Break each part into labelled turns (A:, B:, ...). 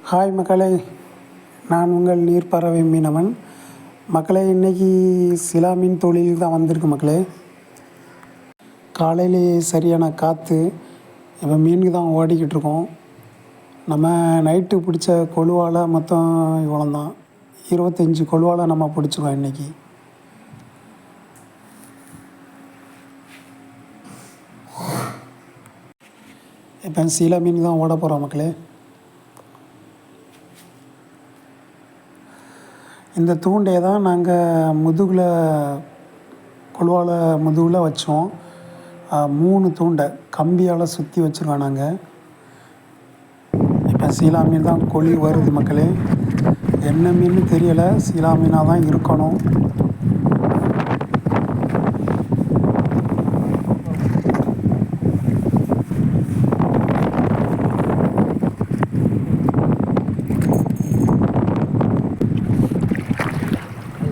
A: Hi மக்களே, நான் உங்கள் நீர்ப்பறவை மீனவன். மக்களே, இன்றைக்கி சிலா மீன் தொழில் தான் வந்திருக்கு மக்களே. காலையிலேயே சரியான காற்று, இப்போ மீனுக்கு தான் ஓடிக்கிட்டு இருக்கோம். நம்ம நைட்டு பிடிச்ச கொழுவால் மொத்தம் இவ்வளோ தான், 25 கொழுவால் நம்ம பிடிச்சிருக்கோம் இன்றைக்கி. இப்போ சிலா மீன் தான் ஓட போகிறோம் மக்களே. இந்த தூண்டையை தான் நாங்கள் கொழுவால் முதுகில் வச்சோம். 3 தூண்டை கம்பியால் சுற்றி வச்சுருக்கோம் நாங்கள். இப்போ சீலா மீன் தான் கொழி வருது மக்களே. என்ன மீன் தெரியலை, சீலா மீனாக தான் இருக்கணும்.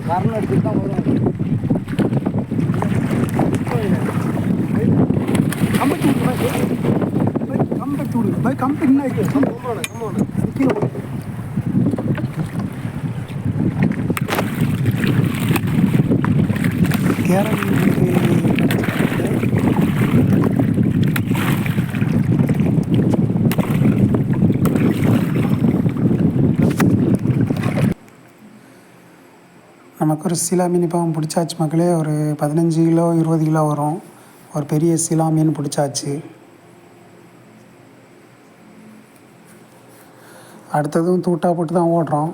B: காரணம் எடுத்துட்டு தான் வரும்.
A: நமக்கு ஒரு சீலா மீன் இப்போ பிடிச்சாச்சு மக்களே. ஒரு 15 கிலோ 20 கிலோ வரும். ஒரு பெரிய சீலா மீன் பிடிச்சாச்சு. அடுத்ததும் தூட்டா போட்டு தான் ஓடுறோம்.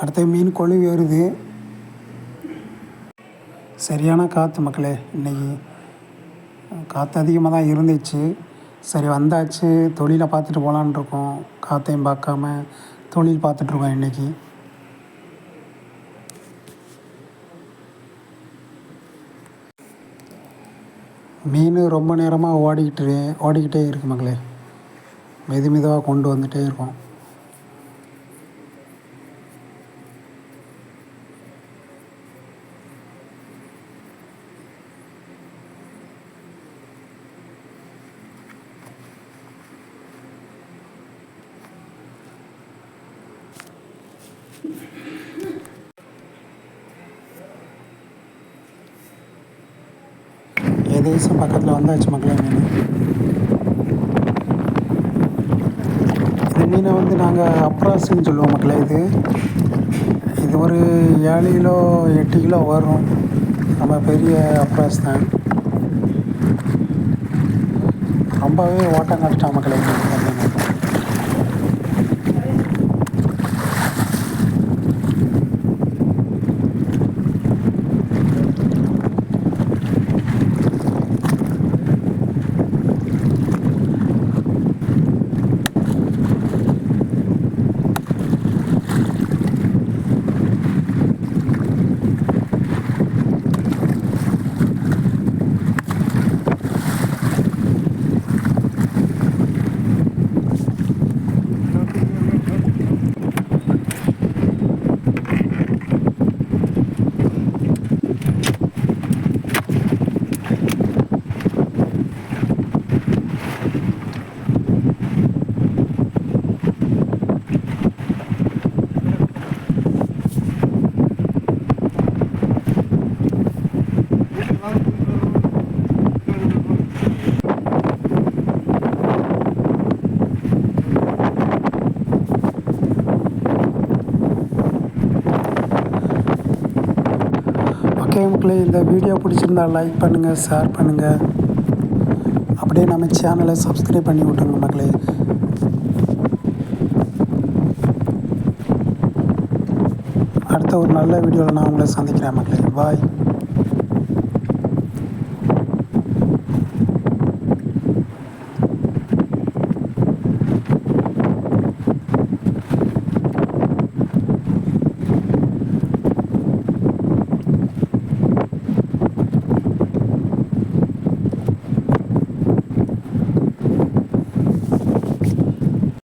A: அடுத்த மீன் கொழுவி வருது. சரியான காற்று மக்களே. இன்றைக்கி காற்று அதிகமாக தான் இருந்துச்சு. சரி வந்தாச்சு, தொழிலை பார்த்துட்டு போகலான் இருக்கோம். காற்றையும் பார்க்காம தொழில் பார்த்துட்ருக்கோம் இன்றைக்கி. மீன் ரொம்ப நேரமாக ஓடிக்கிட்டே இருக்கு மக்களே. மெதுவாக கொண்டு வந்துகிட்டே இருக்கோம். ஏதேசம் பக்கத்தில் வந்தாச்சு மக்களே. இந்த மீனை வந்து நாங்கள் அப்ராஸ்ன்னு சொல்லுவோம் மக்களே. இது ஒரு 7 கிலோ 8 கிலோ வரும். நம்ம பெரிய அப்ராஸ் தான். ரொம்பவே ஓட்டம் காட்டுட்டான் மக்களே. ஓகே மக்களே, இந்த வீடியோ பிடிச்சிருந்தால் லைக் பண்ணுங்கள், ஷேர் பண்ணுங்கள். அப்படியே நம்ம சேனலை சப்ஸ்கிரைப் பண்ணி விட்டுருங்க மக்களே. அடுத்த ஒரு நல்ல வீடியோவில் நான் உங்களை சந்திக்கிறேன் மக்களே. பாய்.